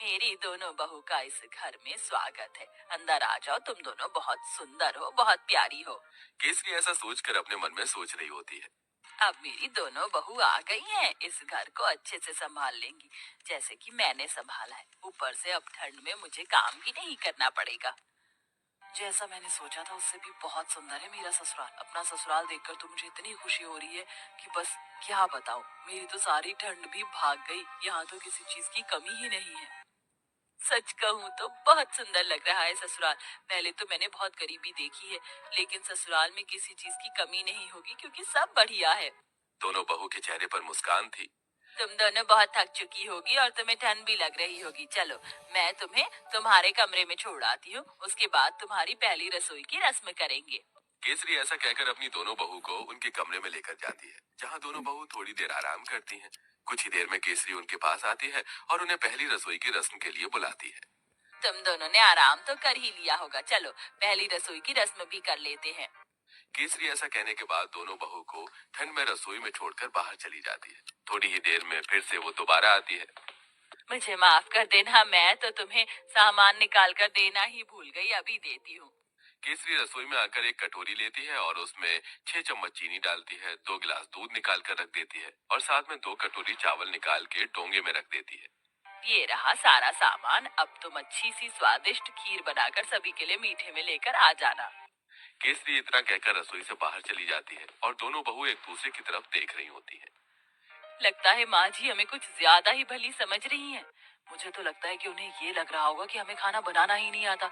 मेरी दोनों बहू का इस घर में स्वागत है। अंदर आ जाओ, तुम दोनों बहुत सुंदर हो, बहुत प्यारी हो। केसरी ऐसा सोचकर अपने मन में सोच रही होती है। अब मेरी दोनों बहू आ गई हैं, इस घर को अच्छे से संभाल लेंगी, जैसे कि मैंने संभाला है। ऊपर से अब ठंड में मुझे काम भी नहीं करना पड़ेगा। जैसा मैंने सोचा था उससे भी बहुत सुंदर है मेरा ससुराल। अपना ससुराल देखकर तो मुझे इतनी खुशी हो रही है कि बस क्या बताऊं। मेरी तो सारी ठंड भी भाग गई। यहाँ तो किसी चीज की कमी ही नहीं है। सच कहूँ तो बहुत सुंदर लग रहा है ससुराल। पहले तो मैंने बहुत गरीबी देखी है, लेकिन ससुराल में किसी चीज की कमी नहीं होगी क्योंकि सब बढ़िया है। दोनों बहू के चेहरे पर मुस्कान थी। तुम दोनों बहुत थक चुकी होगी और तुम्हें ठंड भी लग रही होगी। चलो, मैं तुम्हें तुम्हारे कमरे में छोड़ आती हूँ, उसके बाद तुम्हारी पहली रसोई की रस्म करेंगे। केसरी ऐसा कहकर अपनी दोनों बहू को उनके कमरे में लेकर जाती है, जहाँ दोनों बहू थोड़ी देर आराम करती हैं। कुछ ही देर में केसरी उनके पास आती है और उन्हें पहली रसोई की रस्म के लिए बुलाती है। तुम दोनों ने आराम तो कर ही लिया होगा, चलो पहली रसोई की रस्म भी कर लेते हैं। केसरी ऐसा कहने के बाद दोनों बहू को ठंड में रसोई में छोड़कर बाहर चली जाती है। थोड़ी ही देर में फिर से वो दोबारा आती है। मुझे माफ कर देना, मैं तो तुम्हें सामान निकाल कर देना ही भूल गई, अभी देती हूँ। केसरी रसोई में आकर एक कटोरी लेती है और उसमें 6 चम्मच चीनी डालती है, 2 गिलास दूध निकाल कर रख देती है और साथ में 2 कटोरी चावल निकाल के डोंगे में रख देती है। ये रहा सारा सामान। अब तुम अच्छी सी स्वादिष्ट खीर बनाकर सभी के लिए मीठे में लेकर आ जाना। केसरी इतना कहकर रसोई से बाहर चली जाती है और दोनों बहू एक दूसरे की तरफ देख रही होती है। लगता है माँ जी हमें कुछ ज्यादा ही भली समझ रही हैं। मुझे तो लगता है कि उन्हें ये लग रहा होगा कि हमें खाना बनाना ही नहीं आता।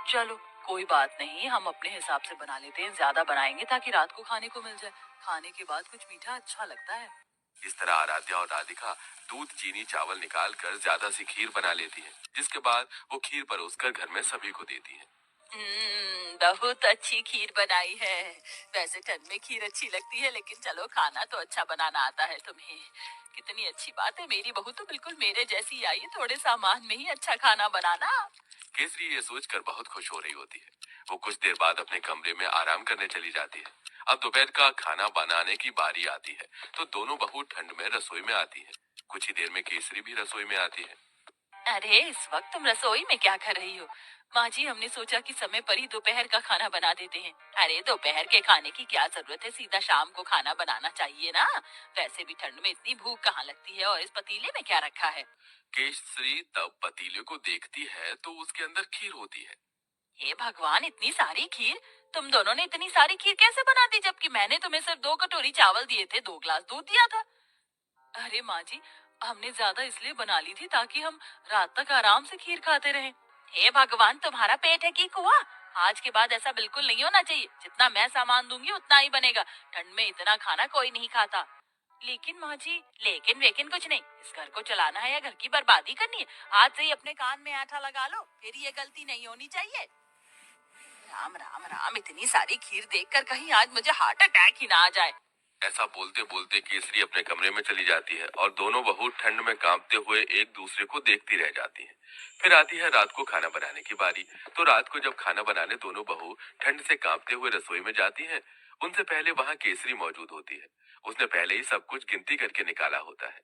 चलो, कोई बात नहीं, हम अपने हिसाब से बना लेते हैं। ज्यादा बनाएंगे ताकि रात को खाने को मिल जाए। खाने के बाद कुछ मीठा अच्छा लगता है। इस तरह आराध्या और राधिका दूध चीनी चावल निकाल कर ज्यादा सी खीर बना लेती है, जिसके बाद वो खीर परोसकर घर में सभी को देती है। बहुत अच्छी खीर बनाई है। वैसे ठंड में खीर अच्छी लगती है, लेकिन चलो खाना तो अच्छा बनाना आता है तुम्हें। कितनी अच्छी बात है, मेरी बहू तो बिल्कुल मेरे जैसी आई है, थोड़े सामान में ही अच्छा खाना बनाना। केसरी ये सोचकर बहुत खुश हो रही होती है। वो कुछ देर बाद अपने कमरे में आराम करने चली जाती है। अब दोपहर का खाना बनाने की बारी आती है, तो दोनों बहू ठंड में रसोई में आती है। कुछ ही देर में केसरी भी रसोई में आती है। अरे, इस वक्त तुम रसोई में क्या कर रही हो? माँ जी, हमने सोचा कि समय पर ही दोपहर का खाना बना देते हैं। अरे, दोपहर के खाने की क्या जरूरत है, सीधा शाम को खाना बनाना चाहिए ना। वैसे भी ठंड में इतनी भूख कहाँ लगती है, और इस पतीले में क्या रखा है? केसरी तब पतीले को देखती है तो उसके अंदर खीर होती है। हे भगवान, इतनी सारी खीर! तुम दोनों ने इतनी सारी खीर कैसे बना दी, जबकि मैंने तुम्हें सिर्फ 2 कटोरी चावल दिए थे, 2 गिलास दूध दिया था। अरे माँ जी, हमने ज्यादा इसलिए बना ली थी ताकि हम रात तक आराम से खीर खाते रहें। हे भगवान, तुम्हारा पेट है कि कुआं? आज के बाद ऐसा बिल्कुल नहीं होना चाहिए। जितना मैं सामान दूंगी उतना ही बनेगा। ठंड में इतना खाना कोई नहीं खाता। लेकिन माँ जी, लेकिन वेकिन कुछ नहीं। इस घर को चलाना है या घर की बर्बादी करनी है? आज से ही अपने कान में आठा लगा लो, फिर ये गलती नहीं होनी चाहिए। राम राम राम, इतनी सारी खीर देखकर कहीं आज मुझे हार्ट अटैक ही ना आ जाए। ऐसा बोलते बोलते केसरी अपने कमरे में चली जाती है और दोनों बहू ठंड में कांपते हुए एक दूसरे को देखती रह जाती हैं। फिर आती है रात को खाना बनाने की बारी। तो रात को जब खाना बनाने दोनों बहू ठंड से कांपते हुए रसोई में जाती हैं, उनसे पहले वहां केसरी मौजूद होती है। उसने पहले ही सब कुछ गिनती करके निकाला होता है।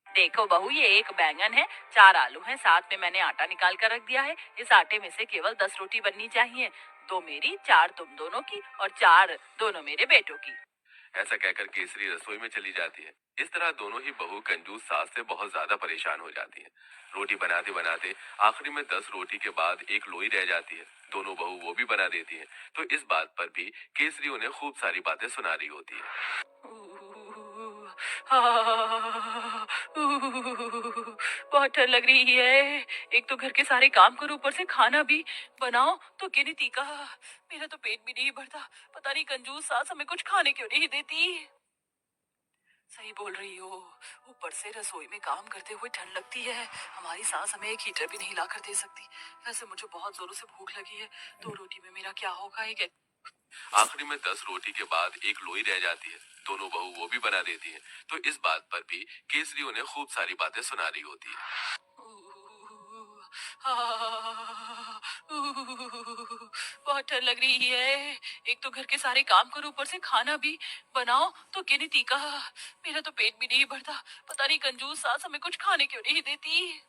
देखो बहू, ये एक बैंगन है, 4 आलू हैं, साथ में मैंने आटा निकाल कर रख दिया है। इस आटे में से केवल 10 रोटी बननी चाहिए। 2 मेरी, 4 तुम दोनों की और 4 दोनों मेरे बेटों की। ऐसा कहकर केसरी रसोई में चली जाती है। इस तरह दोनों ही बहू कंजूस सास से बहुत ज्यादा परेशान हो जाती हैं। रोटी बनाते बनाते आखिरी में 10 रोटी के बाद एक लोई रह जाती है। दोनों बहू वो भी बना देती हैं। तो इस बात पर भी केसरी उन्हें खूब सारी बातें सुना रही होती है। बहुत ठंड लग रही है। एक तो घर के सारे काम करो, ऊपर से खाना भी बनाओ, तो गिनती का। मेरा तो पेट भी नहीं भरता। पता नहीं कंजूस सास हमें कुछ खाने क्यों नहीं देती। सही बोल रही हो। ऊपर से रसोई में काम करते हुए ठंड लगती है। हमारी सास हमें एक हीटर भी नहीं ला कर दे सकती। वैसे मुझे बहुत जोरों से भूख लगी है। 2 रोटी में मेरा क्या होगा? एक आखिरी में 10 रोटी के बाद एक लोई रह जाती है। दोनों बहू वो भी बना देती हैं। तो इस बात पर भी केसरी उन्हें खूब सारी बातें सुना रही होती है। बहुत ठंड लग रही है। एक तो घर के सारे काम करो, ऊपर से खाना भी बनाओ, तो गिनती का। मेरा तो पेट भी नहीं भरता। पता नहीं कंजूस सास हमें कुछ खाने क्यों नहीं देती।